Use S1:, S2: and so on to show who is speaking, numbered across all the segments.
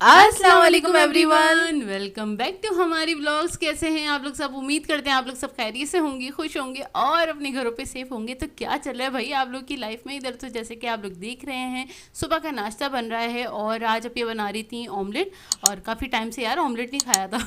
S1: अस्सलाम वालेकुम everyone, welcome back to हमारी व्लॉग्स। कैसे हैं आप लोग सब? उम्मीद करते हैं आप लोग सब खैरियत से होंगे, खुश होंगे और अपने घरों पे सेफ होंगे। तो क्या चल रहा है भाई आप लोग की लाइफ में इधर? तो जैसे कि आप लोग देख रहे हैं सुबह का नाश्ता बन रहा है और आज अब ये बना रही थी ऑमलेट। और काफ़ी टाइम से यार ऑमलेट नहीं खाया था।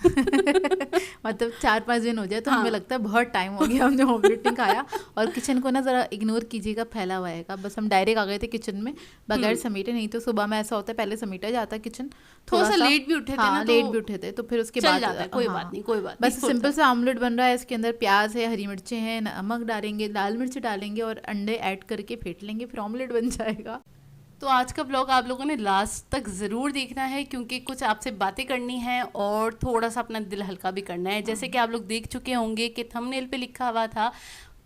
S2: मतलब 4-5 दिन हो जाए तो हमें लगता है बहुत टाइम हो गया हमने ऑमलेट नहीं खाया। और किचन को ना ज़रा इग्नोर कीजिएगा, फैला हुआ है। बस हम डायरेक्ट आ गए थे किचन में बगैर समेटे, नहीं तो सुबह में ऐसा होता है पहले समेटा जाता है किचन।
S1: थोड़ा सा लेट भी उठे थे ना,
S2: लेट भी उठे थे तो फिर उसके बाद
S1: जाता है, कोई बात नहीं, कोई बात
S2: बस सिंपल सा ऑमलेट बन रहा है। इसके अंदर प्याज है, हरी मिर्चें हैं, नमक डालेंगे, लाल मिर्च डालेंगे और अंडे ऐड करके फेंट लेंगे, फिर ऑमलेट बन जाएगा।
S1: तो आज का ब्लॉग आप लोगों ने लास्ट तक ज़रूर देखना है क्योंकि कुछ आपसे बातें करनी है और थोड़ा सा अपना दिल हल्का भी करना है। जैसे कि आप लोग देख चुके होंगे कि थंबनेल पे लिखा हुआ था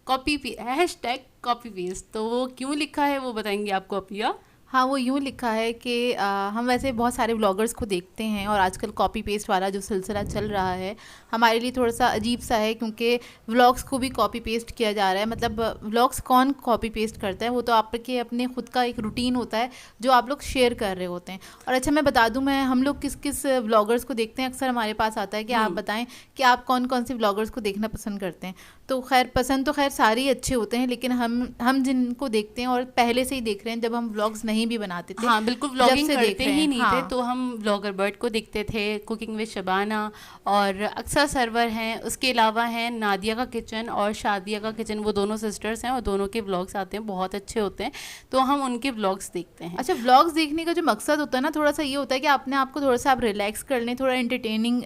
S1: कॉपी पेस्ट। तो वो क्यों लिखा है वो बताएंगे आपको अपिया।
S2: हाँ, वो यूँ लिखा है कि हम वैसे बहुत सारे व्लॉगर्स को देखते हैं और आजकल कॉपी पेस्ट वाला जो सिलसिला चल रहा है हमारे लिए थोड़ा सा अजीब सा है, क्योंकि व्लॉग्स को भी कॉपी पेस्ट किया जा रहा है। मतलब व्लॉग्स कौन कॉपी पेस्ट करता है? वो तो आपके अपने खुद का एक रूटीन होता है जो आप लोग शेयर कर रहे होते हैं। और अच्छा मैं बता दूं, मैं हम लोग किस किस व्लॉगर्स को देखते हैं, अक्सर हमारे पास आता है कि आप बताएं कि आप कौन कौन से व्लॉगर्स को देखना पसंद करते हैं। तो खैर पसंद तो खैर सारे ही अच्छे होते हैं, लेकिन हम जिनको देखते हैं और पहले से ही देख रहे हैं, जब हम व्लॉग्स नहीं भी बनाते थे,
S1: हाँ बिल्कुल व्लॉगिंग करते ही नहीं
S2: हाँ।
S1: थे, तो हम व्लॉगर बर्ड को देखते थे, कुकिंग विद शबाना और अक्सर सरवर हैं। उसके अलावा हैं नादिया का किचन और शादिया का किचन, वो दोनों सिस्टर्स हैं और दोनों के व्लॉग्स आते हैं, बहुत अच्छे होते हैं, तो हम उनके व्लॉग्स देखते हैं।
S2: अच्छा, व्लॉग्स देखने का जो मकसद होता है ना, थोड़ा सा ये होता है कि अपने आप को थोड़ा सा आप रिलैक्स कर लें, थोड़ा एंटरटेनिंग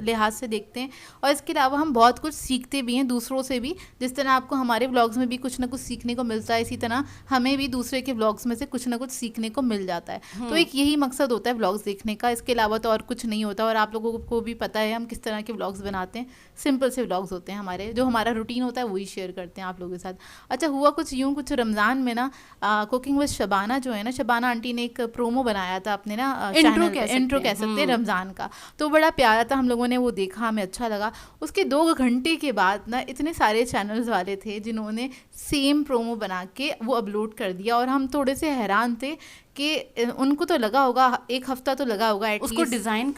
S2: लिहाज से देखते हैं। और इसके अलावा हम बहुत कुछ सीखते भी हैं दूसरों से भी। जिस तरह आपको हमारे व्लॉग्स में भी कुछ ना कुछ सीखने को मिलता है, इसी तरह हमें भी दूसरे के व्लॉग्स में से कुछ ना कुछ सीखने को मिल जाता है। तो एक यही मकसद होता है व्लॉग्स देखने का, इसके अलावा तो और कुछ नहीं होता। और आप लोगों को भी पता है हम किस तरह के व्लॉग्स बनाते हैं, सिंपल से व्लॉग्स होते हैं हमारे, जो हमारा रूटीन होता है वही शेयर करते हैं आप लोगों के साथ। अच्छा हुआ कुछ यूँ, कुछ रमज़ान में ना कुकिंग विद शबाना जो है ना, शबाना आंटी ने एक प्रोमो बनाया था अपने ना
S1: इंट्रो
S2: कह सकते हैं रमज़ान का। तो बड़ा प्यारा था, हम लोगों ने वो देखा, हमें अच्छा लगा। उसके 2 घंटे के बाद ना इतने सारे चैनल्स वाले थे जिन्होंने सेम प्रोमो बना के वो अपलोड कर दिया, और हम थोड़े से हैरान थे कि उनको तो लगा होगा 1 हफ्ता तो लगा होगा
S1: उसको डिज़ाइन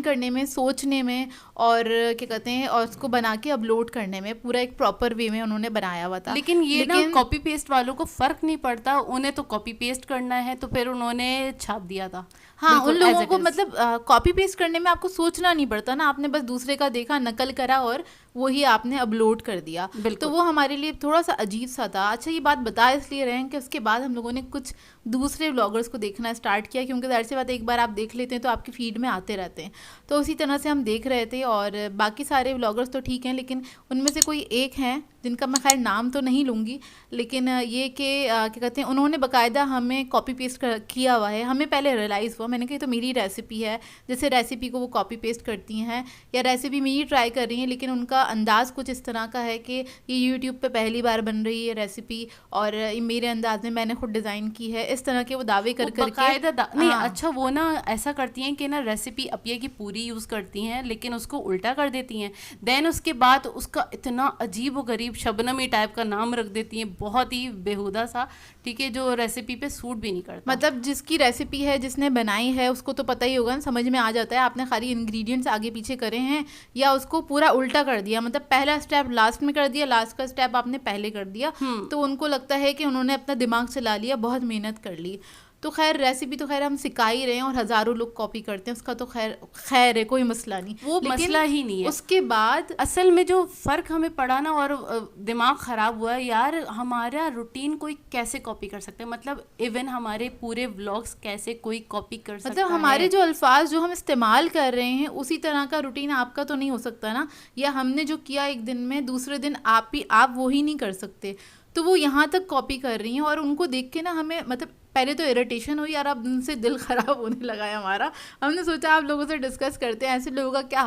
S2: करने में, सोचने में, और क्या कहते हैं, और उसको बना के अपलोड करने में, पूरा एक प्रॉपर वे में उन्होंने बनाया हुआ था।
S1: लेकिन ना कॉपी पेस्ट वालों को फ़र्क नहीं पड़ता, उन्हें तो कॉपी पेस्ट करना है, तो फिर उन्होंने छाप दिया था।
S2: हाँ, उन लोगों को मतलब कॉपी पेस्ट करने में आपको सोचना नहीं पड़ता ना, आपने बस दूसरे का देखा, नकल करा और वही आपने अपलोड कर दिया। तो वो हमारे लिए थोड़ा सा अजीब सा था। अच्छा ये बात बता इसलिए रहे हैं कि उसके बाद हम लोगों ने कुछ दूसरे व्लॉगर्स को देखना स्टार्ट किया, क्योंकि ज़ाहिर सी बात है एक बार आप देख लेते हैं तो आपकी फीड में आते रहते हैं। तो उसी तरह से हम देख रहे थे, और बाकी सारे व्लॉगर्स तो ठीक हैं, लेकिन उनमें से कोई एक हैं जिनका मैं खैर नाम तो नहीं लूँगी, लेकिन ये कि क्या कहते हैं, उन्होंने बाकायदा हमें कॉपी पेस्ट किया हुआ है। हमें पहले रियलाइज़ हुआ, मैंने कहा तो मेरी रेसिपी है, जैसे रेसिपी को वो कॉपी पेस्ट करती हैं, या रेसिपी मेरी ट्राई कर रही हैं, लेकिन उनका अंदाज़ कुछ इस तरह का है कि ये यूट्यूब पे पहली बार बन रही है रेसिपी और मेरे अंदाज में मैंने खुद डिज़ाइन की है, इस तरह के वो दावे कर करके
S1: नहीं। अच्छा वो ना ऐसा करती हैं कि ना रेसिपी अपिया की पूरी यूज़ करती हैं, लेकिन उसको उल्टा कर देती हैं। देन उसके बाद उसका इतना अजीब व गरीब शबनमी टाइप का नाम रख देती हैं, बहुत ही बेहुदा सा, ठीक है, जो रेसिपी पे सूट भी नहीं करता।
S2: मतलब जिसकी रेसिपी है, जिसने बनाई है, उसको तो पता ही होगा ना, समझ में आ जाता है आपने खाली इंग्रेडिएंट्स आगे पीछे करे हैं या उसको पूरा उल्टा कर दिया। मतलब पहला स्टेप लास्ट में कर दिया, लास्ट का स्टेप आपने पहले कर दिया। तो उनको लगता है कि उन्होंने अपना दिमाग चला लिया, बहुत मेहनत कर ली। तो खैर रेसिपी तो खैर हम सिखा ही रहे हैं और हज़ारों लोग कॉपी करते हैं, उसका तो खैर है, कोई मसला नहीं,
S1: वो मसला ही नहीं है।
S2: उसके बाद
S1: असल में जो फ़र्क हमें पड़ा ना और दिमाग ख़राब हुआ यार, हमारा रूटीन कोई कैसे कॉपी कर सकते हैं? मतलब इवन हमारे पूरे व्लॉग्स कैसे कोई कॉपी कर सकता है?
S2: मतलब हमारे जो अल्फाज जो हम इस्तेमाल कर रहे हैं उसी तरह का रूटीन आपका तो नहीं हो सकता ना, या हमने जो किया एक दिन में दूसरे दिन आप वो ही नहीं कर सकते। तो वो यहाँ तक कॉपी कर रही हैं और उनको देख के ना हमें मतलब पहले तो इरिटेशन हुई यार, अब उनसे दिल ख़राब होने लगा है हमारा। हमने सोचा आप लोगों से डिस्कस करते हैं ऐसे लोगों का क्या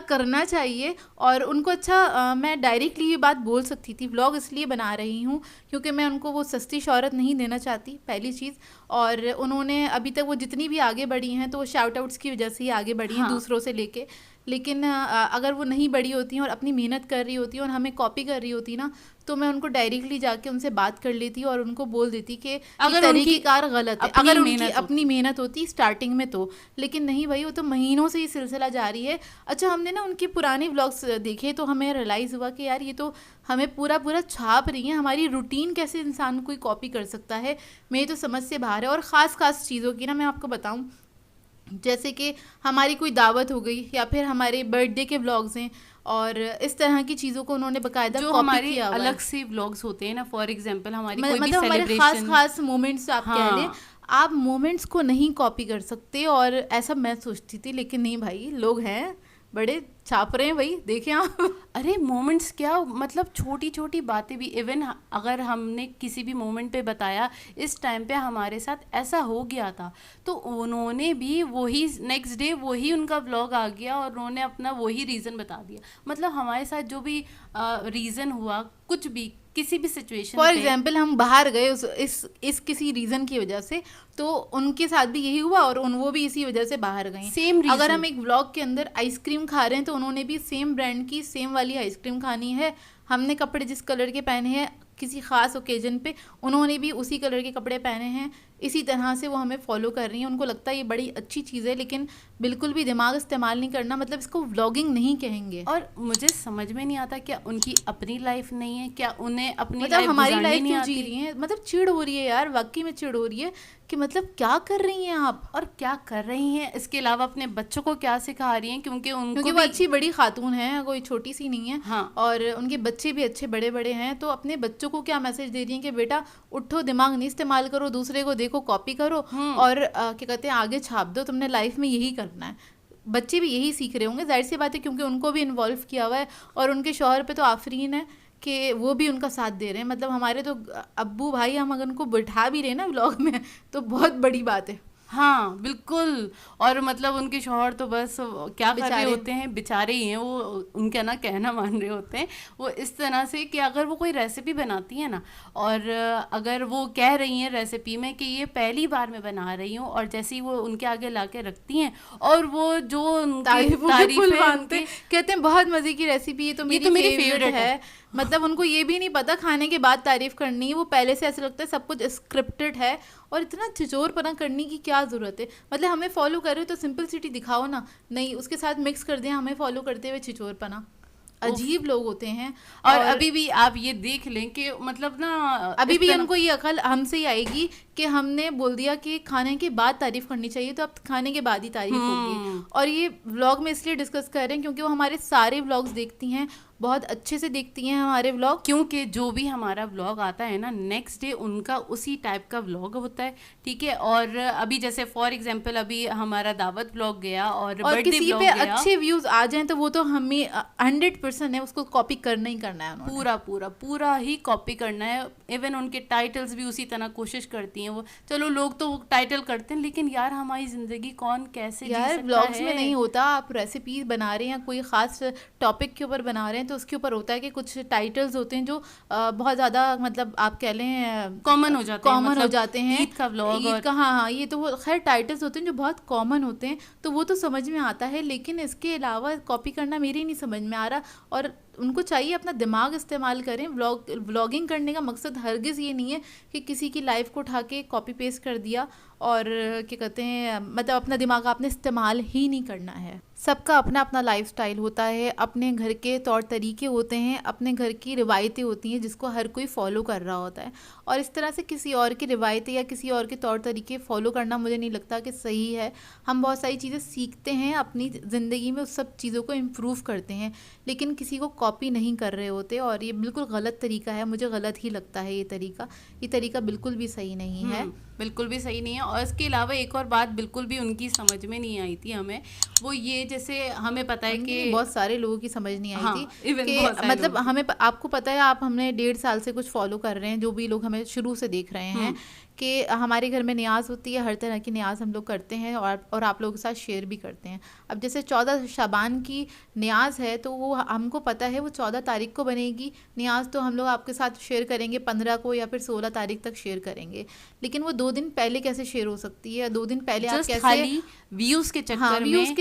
S2: करना चाहिए। और उनको अच्छा मैं डायरेक्टली ये बात बोल सकती थी, व्लॉग इसलिए बना रही हूँ क्योंकि मैं उनको वो सस्ती शोहरत नहीं देना चाहती, पहली चीज़। और उन्होंने अभी तक वो जितनी भी आगे बढ़ी हैं तो वो शाउट आउट्स की वजह से ही आगे बढ़ी हैं, दूसरों से लेके। लेकिन अगर वो नहीं बड़ी होती हैं और अपनी मेहनत कर रही होती हैं और हमें कॉपी कर रही होती ना, तो मैं उनको डायरेक्टली जाके उनसे बात कर लेती और उनको बोल देती कि
S1: अगर
S2: तरीक़ेकार गलत है, अगर उनकी अपनी मेहनत होती स्टार्टिंग में तो। लेकिन नहीं भाई, वो तो महीनों से ये सिलसिला जारी है। अच्छा, हमने ना उनके पुराने व्लॉग्स देखे तो हमें रियलाइज़ हुआ कि यार ये तो हमें पूरा पूरा छाप रही है। हमारी रूटीन कैसे इंसान कोई कॉपी कर सकता है, मेरी तो समझ से बाहर है। और ख़ास चीज़ों की ना मैं आपको बताऊँ, जैसे कि हमारी कोई दावत हो गई या फिर हमारे बर्थडे के व्लॉग्स हैं, और इस तरह की चीज़ों को उन्होंने बकायदा
S1: जो हमारे अलग से व्लॉग्स होते हैं ना, फॉर एग्जांपल हमारी कोई भी
S2: हमारे खास मोमेंट्स आप कह लें, आप मोमेंट्स को नहीं कॉपी कर सकते। और ऐसा मैं सोचती थी, लेकिन नहीं भाई, लोग हैं बड़े छाप रहे हैं भाई, देखें आप।
S1: अरे मोमेंट्स क्या, मतलब छोटी छोटी बातें भी, इवन अगर हमने किसी भी मोमेंट पे बताया इस टाइम पे हमारे साथ ऐसा हो गया था, तो उन्होंने भी वही नेक्स्ट डे वही उनका व्लॉग आ गया और उन्होंने अपना वही रीज़न बता दिया। मतलब हमारे साथ जो भी रीज़न हुआ, कुछ भी किसी भी सिचुएशन,
S2: फॉर एग्जाम्पल हम बाहर गए इस किसी रीज़न की वजह से, तो उनके साथ भी यही हुआ और वो भी इसी वजह से बाहर गए।
S1: Same reason.
S2: अगर हम एक व्लॉग के अंदर आइसक्रीम खा रहे हैं तो उन्होंने भी सेम ब्रांड की सेम वाली आइसक्रीम खानी है। हमने कपड़े जिस कलर के पहने हैं किसी ख़ास ओकेजन पे, उन्होंने भी उसी कलर के कपड़े पहने हैं। इसी तरह से वो हमें फॉलो कर रही हैं। उनको लगता है ये बड़ी अच्छी चीज़ है, लेकिन बिल्कुल भी दिमाग इस्तेमाल नहीं करना, मतलब इसको व्लॉगिंग नहीं कहेंगे।
S1: और मुझे समझ में नहीं आता, क्या उनकी अपनी लाइफ नहीं है, क्या उन्हें अपनी
S2: मतलब हमारी लाइफ क्यों जी रही है। मतलब चिढ़ हो रही है यार, वाकई में चिढ़ हो रही है कि मतलब क्या कर रही हैं आप
S1: और क्या कर रही हैं। इसके अलावा अपने बच्चों को क्या सिखा रही हैं, क्योंकि
S2: वो अच्छी बड़ी खातून है, कोई छोटी सी नहीं है।
S1: हाँ।
S2: और उनके बच्चे भी अच्छे बड़े बड़े हैं, तो अपने बच्चों को क्या मैसेज दे रही हैं कि बेटा उठो, दिमाग नहीं इस्तेमाल करो, दूसरे को देखो, कॉपी करो और क्या कहते हैं आगे छाप दो, तुमने लाइफ में यही करना है। बच्चे भी यही सीख रहे होंगे, जाहिर सी बात है, क्योंकि उनको भी इन्वॉल्व किया हुआ है। और उनके शौहर पे तो आफरीन है कि वो भी उनका साथ दे रहे हैं। मतलब हमारे तो अब्बू भाई, हम अगर उनको बिठा भी रहे ना व्लॉग में तो बहुत बड़ी बात है।
S1: हाँ बिल्कुल। और मतलब उनके शौहर तो बस क्या कर रहे होते हैं, बेचारे ही हैं वो, उनका ना कहना मान रहे होते हैं वो इस तरह से कि अगर वो कोई रेसिपी बनाती है ना, और अगर वो कह रही हैं रेसिपी में कि ये पहली बार मैं बना रही हूँ, और जैसे ही वो उनके आगे ला के रखती हैं और वो जो
S2: तारीफें मानते कहते हैं बहुत मज़े की रेसिपी, ये तो मेरी फेवरेट है। मतलब उनको ये भी नहीं पता खाने के बाद तारीफ करनी है, वो पहले से ऐसा लगता है सब कुछ स्क्रिप्टेड है। और इतना छिचोरपना करने की क्या ज़रूरत है। मतलब हमें फॉलो कर रहे हो तो सिंपलिसिटी दिखाओ ना, नहीं उसके साथ मिक्स कर दें हमें फॉलो करते हुए छिचोरपना। अजीब लोग होते हैं।
S1: और अभी भी आप ये देख लें कि मतलब ना
S2: अभी भी उनको ये अकल हमसे ही आएगी कि हमने बोल दिया कि खाने के बाद तारीफ करनी चाहिए, तो अब खाने के बाद ही तारीफ होगी। और ये व्लॉग में इसलिए डिस्कस कर रहे हैं क्योंकि वो हमारे सारे व्लॉग्स देखती हैं, बहुत अच्छे से देखती हैं हमारे व्लॉग,
S1: क्योंकि जो भी हमारा व्लॉग आता है ना नेक्स्ट डे उनका उसी टाइप का व्लॉग होता है, ठीक है। और अभी जैसे फॉर एग्जांपल अभी हमारा दावत व्लॉग गया और
S2: किसी पे अच्छे व्यूज आ जाएं तो वो तो हमें 100% है, उसको कॉपी करना ही करना है,
S1: पूरा पूरा पूरा ही कॉपी करना है। इवन उनके टाइटल्स भी उसी तरह कोशिश करती हैं वो। चलो लोग तो टाइटल करते हैं, लेकिन यार हमारी जिंदगी कौन कैसे जी सकता है।
S2: व्लॉग्स में नहीं होता, आप रेसिपी बना रहे हैं कोई खास टॉपिक के ऊपर बना रहे हैं तो उसके ऊपर होता है कि कुछ टाइटल्स होते हैं जो बहुत ज़्यादा मतलब आप कह लें
S1: कॉमन हो जाते हैं।
S2: ईद का व्लॉग, ईद का, हाँ ये तो वो खैर टाइटल्स होते हैं जो बहुत कॉमन होते हैं, तो वो तो समझ में आता है। लेकिन इसके अलावा कॉपी करना मेरे नहीं समझ में आ रहा। और उनको चाहिए अपना दिमाग इस्तेमाल करें। व्लॉगिंग करने का मकसद हरगिज़ ये नहीं है कि किसी की लाइफ को उठा के कॉपी पेस्ट कर दिया और क्या कहते हैं मतलब अपना दिमाग आपने इस्तेमाल ही नहीं करना है। सबका अपना अपना लाइफस्टाइल होता है, अपने घर के तौर तरीके होते हैं, अपने घर की रिवायतें होती हैं जिसको हर कोई फॉलो कर रहा होता है। और इस तरह से किसी और की रिवायतें या किसी और के तौर तरीके फॉलो करना मुझे नहीं लगता कि सही है। हम बहुत सारी चीज़ें सीखते हैं अपनी ज़िंदगी में, उस सब चीज़ों को इम्प्रूव करते हैं, लेकिन किसी को कॉपी नहीं कर रहे होते। और ये बिल्कुल गलत तरीका है, मुझे गलत ही लगता है ये तरीका बिल्कुल भी सही नहीं है,
S1: बिल्कुल भी सही नहीं है। और इसके अलावा एक और बात बिल्कुल भी उनकी समझ में नहीं आई थी हमें, वो ये जैसे हमें पता है कि
S2: बहुत सारे लोगों की समझ नहीं आई थी कि मतलब हमें आपको पता है, आप हमने 1.5 साल से कुछ फॉलो कर रहे हैं, जो भी लोग हमें शुरू से देख रहे हैं, कि हमारे घर में न्याज होती है, हर तरह की न्याज हम लोग करते हैं और आप लोगों के साथ शेयर भी करते हैं। अब जैसे 14 शाबान की न्याज है तो वो हमको पता है वो 14 तारीख को बनेगी न्याज, तो हम लोग आपके साथ शेयर करेंगे 15 को या फिर 16 तारीख तक शेयर करेंगे। लेकिन वो 2 दिन पहले कैसे शेयर हो सकती है? 2 दिन पहले आप कैसे
S1: खाली व्यूज के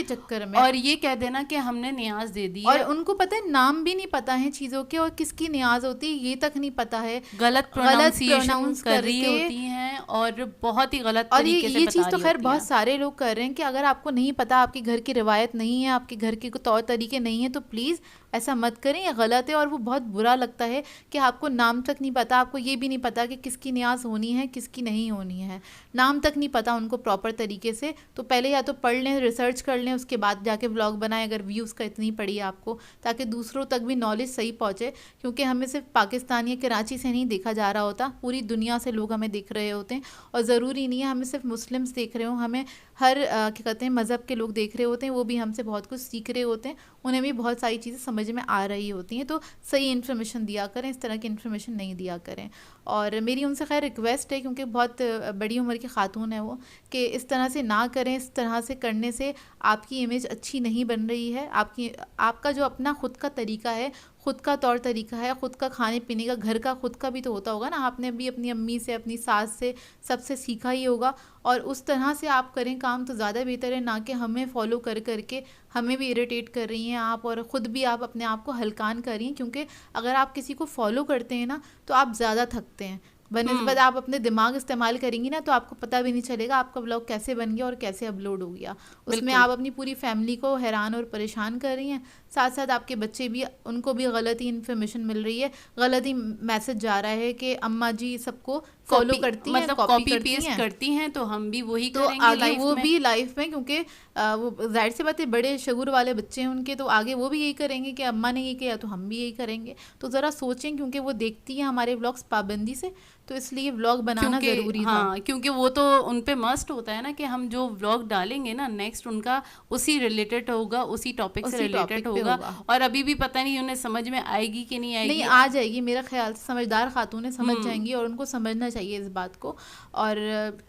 S1: चक्कर में और ये कह देना कि हमने न्याज दे दी,
S2: और उनको पता है नाम भी नहीं पता है चीजों के, और किसकी न्याज होती है ये तक नहीं पता है,
S1: गलत प्रोनाउंस कर रही होती हैं और बहुत ही गलत तरीके से
S2: ये चीज तो खैर बहुत सारे लोग कर रहे हैं कि अगर आपको नहीं पता, आपके घर की रिवायत नहीं है, आपके घर के तौर तरीके नहीं है, तो प्लीज ऐसा मत करें, ये गलत है। और वो बहुत बुरा लगता है कि आपको नाम तक नहीं पता, आपको ये भी नहीं पता कि किसकी न्याज होनी है किसकी नहीं होनी है, नाम तक नहीं पता उनको प्रॉपर तरीके से। तो पहले या तो पढ़ लें, रिसर्च कर लें, उसके बाद जाके व्लॉग बनाएं अगर व्यूज़ का इतनी पड़ी है आपको, ताकि दूसरों तक भी नॉलेज सही पहुँचे। क्योंकि हमें सिर्फ पाकिस्तान या कराची से नहीं देखा जा रहा होता, पूरी दुनिया से लोग हमें देख रहे होते हैं। और ज़रूरी नहीं है हमें सिर्फ मुस्लिम्स देख रहे हो, हमें हर क्या कहते हैं मज़हब के लोग देख रहे होते हैं, वो भी हमसे बहुत कुछ सीख रहे होते हैं, उन्हें भी बहुत सारी चीज़ें समझ में आ रही होती हैं। तो सही इन्फॉर्मेशन दिया करें, इस तरह की इन्फॉर्मेशन नहीं दिया करें। और मेरी उनसे खैर रिक्वेस्ट है, क्योंकि बहुत बड़ी उम्र की खातून है वो, कि इस तरह से ना करें। इस तरह से करने से आपकी इमेज अच्छी नहीं बन रही है। आपका जो अपना खुद का तरीका है, खुद का तौर तरीका है, खुद का खाने पीने का, घर का खुद का भी तो होता होगा ना, आपने भी अपनी अम्मी से, अपनी सास से, सबसे सीखा ही होगा। और उस तरह से आप करें काम तो ज़्यादा बेहतर है, ना कि हमें फॉलो कर करके हमें भी इरिटेट कर रही हैं आप, और ख़ुद भी आप अपने आप को हल्कान कर रही हैं। क्योंकि अगर आप किसी को फॉलो करते हैं ना तो आप ज़्यादा थकते हैं, बनिस्बत आप अपने दिमाग इस्तेमाल करेंगी ना तो आपको पता भी नहीं चलेगा आपका ब्लॉग कैसे बन गया और कैसे अपलोड हो गया। उसमें आप अपनी पूरी फैमिली को हैरान और परेशान कर रही हैं, साथ साथ आपके बच्चे भी, उनको भी गलत ही इन्फॉर्मेशन मिल रही है, गलत ही मैसेज जा रहा है कि अम्मा जी सबको फॉलो करती हैं,
S1: मतलब कॉपी पेस्ट करती हैं, तो हम भी वही
S2: तो
S1: करेंगे
S2: आगे वो भी लाइफ में, क्योंकि वो जाहिर सी बात है बड़े शगुर वाले बच्चे हैं उनके, तो आगे वो भी यही करेंगे कि अम्मा ने ये किया तो हम भी यही करेंगे। तो ज़रा सोचें, क्योंकि वो देखती हैं हमारे व्लॉग्स पाबंदी से, तो इसलिए व्लॉग बनाना ज़रूरी था।
S1: क्योंकि वो तो उन पे मस्ट होता है ना कि हम जो व्लॉग डालेंगे ना नेक्स्ट उनका उसी रिलेटेड होगा, उसी टॉपिक से रिलेटेड होगा। और अभी भी पता नहीं उन्हें समझ में आएगी कि नहीं आएगी।
S2: नहीं, आ जाएगी, मेरा ख्याल से समझदार खातूनें समझ जाएंगी, और उनको समझना चाहिए इस बात को। और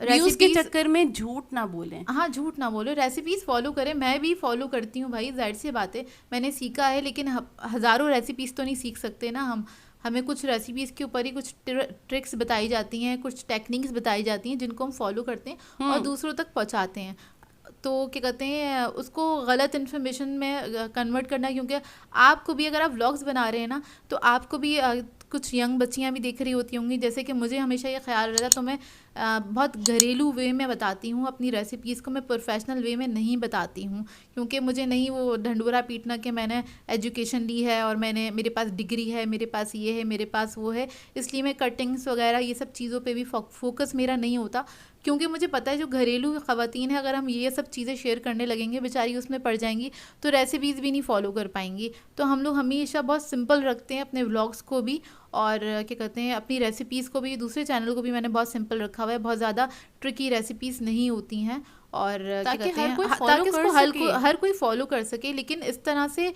S1: व्यूज के चक्कर में झूठ ना बोलें।
S2: हाँ, झूठ ना बोले, रेसिपीज़ फॉलो करें। मैं भी फॉलो करती हूँ भाई, जाहिर सी बात है मैंने सीखा है, लेकिन हज़ारों रेसिपीज़ तो नहीं सीख सकते ना हम। हमें कुछ रेसिपीज़ के ऊपर ही कुछ ट्रिक्स बताई जाती हैं, कुछ टेक्निक्स बताई जाती हैं जिनको हम फॉलो करते हैं और दूसरों तक पहुँचाते हैं। तो क्या कहते हैं, उसको गलत इन्फॉर्मेशन में कन्वर्ट करना, क्योंकि आपको भी अगर आप व्लॉग्स बना रहे हैं ना तो आपको भी कुछ यंग बच्चियां भी देख रही होती होंगी, जैसे कि मुझे हमेशा ये ख्याल रहता, तो मैं बहुत घरेलू वे में बताती हूँ अपनी रेसिपीज़ को, मैं प्रोफेशनल वे में नहीं बताती हूँ, क्योंकि मुझे नहीं वो ढंडूरा पीटना कि मैंने एजुकेशन ली है और मेरे पास डिग्री है, मेरे पास ये है, मेरे पास वो है। इसलिए मैं कटिंग्स वगैरह ये सब चीज़ों पे भी फोकस मेरा नहीं होता, क्योंकि मुझे पता है जो घरेलू ख़वातीन है, अगर हम ये सब चीज़ें शेयर करने लगेंगे बेचारी उसमें पड़ जाएंगी तो रेसिपीज़ भी नहीं फॉलो कर पाएंगी। तो हम लोग हमेशा बहुत सिंपल रखते हैं अपने व्लॉग्स को भी, और क्या कहते हैं अपनी रेसिपीज़ को भी। दूसरे चैनल को भी मैंने बहुत सिंपल रखा हुआ है, बहुत ज़्यादा ट्रिकी रेसिपीज़ नहीं होती हैं, और क्या कहते हैं ताकि इसको हर कोई फॉलो कर सके। लेकिन इस तरह से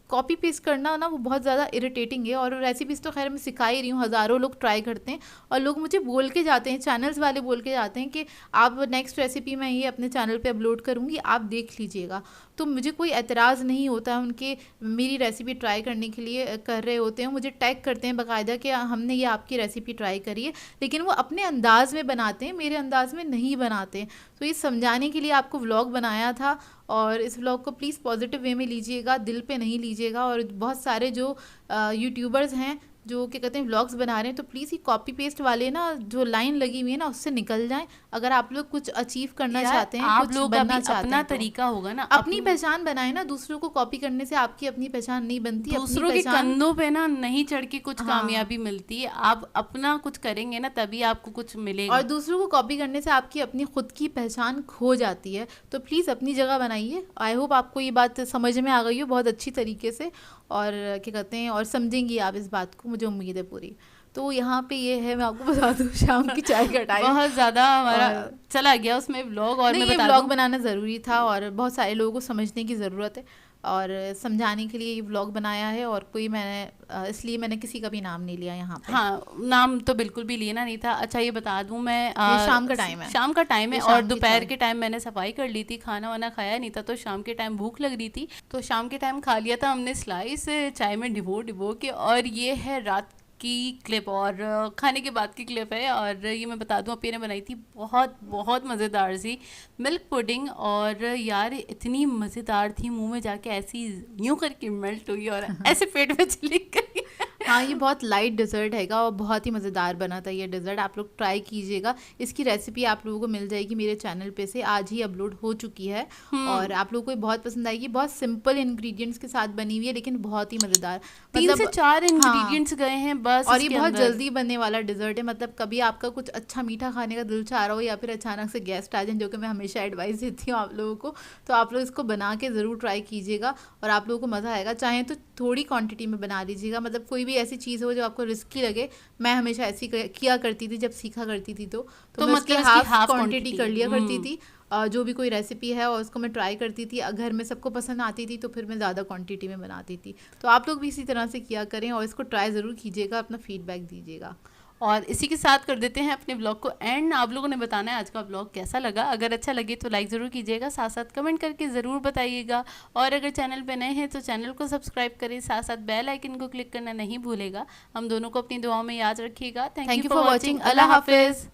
S2: कॉपी पेस्ट करना ना वो बहुत ज़्यादा इरिटेटिंग है। और रेसिपीज़ तो खैर मैं सिखा ही रही हूँ, हज़ारों लोग ट्राई करते हैं, और लोग मुझे बोल के जाते हैं, चैनल्स वाले बोल के जाते हैं कि आप नेक्स्ट रेसिपी मैं ये अपने चैनल पे अपलोड करूँगी, आप देख लीजिएगा। तो मुझे कोई एतराज़ नहीं होता है, उनके मेरी रेसिपी ट्राई करने के लिए कर रहे होते हैं, मुझे टैग करते हैं बाकायदा कि हमने ये आपकी रेसिपी ट्राई करी है, लेकिन वो अपने अंदाज़ में बनाते हैं, मेरे अंदाज़ में नहीं बनाते। तो ये समझाने के लिए आपको व्लॉग बनाया था, और इस व्लॉग को प्लीज़ पॉजिटिव वे में लीजिएगा, दिल पे नहीं लीजिएगा। और बहुत सारे जो यूट्यूबर्स हैं जो क्या कहते हैं व्लॉग्स बना रहे हैं, तो प्लीज़ ये कॉपी पेस्ट वाले ना जो लाइन लगी हुई है ना उससे निकल जाएं। अगर आप लोग कुछ अचीव करना चाहते हैं,
S1: आप लोग बनना चाहते हैं, अपना तरीका होगा ना,
S2: अपनी पहचान बनाए ना। दूसरों को कॉपी करने से आपकी अपनी पहचान नहीं बनती,
S1: दूसरों के कंधों पे ना नहीं चढ़ के कुछ कामयाबी मिलती है। आप अपना कुछ करेंगे ना तभी आपको कुछ मिलेगा, और
S2: दूसरों को कॉपी करने से आपकी अपनी खुद की पहचान खो जाती है। तो प्लीज़ अपनी जगह बनाइए। आई होप आपको ये बात समझ में आ गई हो बहुत अच्छी तरीके से, और क्या कहते हैं और समझेंगी आप इस बात को, मुझे उम्मीद है पूरी। तो यहाँ पे ये है, मैं आपको बता दूँ शाम की चाय का टाइम
S1: बहुत ज़्यादा हमारा चला गया उसमें व्लॉग, और
S2: मैं बता व्लॉग बनाना ज़रूरी था और बहुत सारे लोगों को समझने की ज़रूरत है। और समझाने के लिए ये व्लॉग बनाया है, और कोई मैंने इसलिए मैंने किसी का भी नाम नहीं लिया यहाँ पे।
S1: हाँ, नाम तो बिल्कुल भी लेना नहीं था। अच्छा ये बता दूं मैं,
S2: ये शाम का टाइम है,
S1: शाम का टाइम है
S2: ये
S1: और
S2: शाम की
S1: दोपहर
S2: चाय।
S1: के टाइम मैंने सफाई कर ली थी, खाना वाना खाया नहीं था, तो शाम के टाइम भूख लग रही थी, तो शाम के टाइम खा लिया था हमने स्लाइस चाय में डिबो के। और ये है रात की क्लिप और खाने के बाद की क्लिप है। और ये मैं बता दूं, अपी ने बनाई थी बहुत बहुत मज़ेदार सी मिल्क पुडिंग, और यार इतनी मज़ेदार थी, मुंह में जाके ऐसी यूं करके मेल्ट हुई और ऐसे पेट में चली गई।
S2: हाँ, ये बहुत लाइट डिज़र्ट हैगा और बहुत ही मज़ेदार बना था ये डिज़र्ट। आप लोग ट्राई कीजिएगा। इसकी रेसिपी आप लोगों को मिल जाएगी मेरे चैनल पे से, आज ही अपलोड हो चुकी है और आप लोगों को ये बहुत पसंद आएगी। बहुत सिंपल इंग्रेडिएंट्स के साथ बनी हुई है लेकिन बहुत ही मज़ेदार।
S1: 3 से 4
S2: हाँ,
S1: इंग्रेडिएंट्स गए हैं बस
S2: और ये
S1: इसके
S2: बहुत
S1: अंदर।
S2: जल्दी बनने वाला डिज़र्ट है। मतलब कभी आपका कुछ अच्छा मीठा खाने का दिल चाह रहा हो या फिर अचानक से गेस्ट आ जाए, जो कि मैं हमेशा एडवाइस देती हूँ आप लोगों को, तो आप लोग इसको बना के ज़रूर ट्राई कीजिएगा और आप लोगों को मज़ा आएगा। चाहे तो थोड़ी क्वांटिटी में बना लीजिएगा, मतलब कोई भी ऐसी चीज़ हो जो आपको रिस्की लगे। मैं हमेशा ऐसी किया करती थी जब सीखा करती थी, तो मैं
S1: मतलब
S2: उसकी
S1: इसकी
S2: हाफ
S1: हाफ
S2: क्वांटिटी कर लिया करती
S1: क्वांटिटी।
S2: थी। जो भी कोई रेसिपी है और उसको मैं ट्राई करती थी, घर में सबको पसंद आती थी तो फिर मैं ज़्यादा क्वांटिटी में बनाती थी। तो आप लोग भी इसी तरह से किया करें और इसको ट्राई ज़रूर कीजिएगा, अपना फीडबैक दीजिएगा।
S1: और इसी के साथ कर देते हैं अपने ब्लॉग को एंड। आप लोगों ने बताना है आज का ब्लॉग कैसा लगा। अगर अच्छा लगे तो लाइक ज़रूर कीजिएगा, साथ साथ कमेंट करके ज़रूर बताइएगा। और अगर चैनल पे नए हैं तो चैनल को सब्सक्राइब करें, साथ साथ बेल आइकन को क्लिक करना नहीं भूलेगा। हम दोनों को अपनी दुआओं में याद रखिएगा। Thank you for watching. अल्लाह हाफिज़।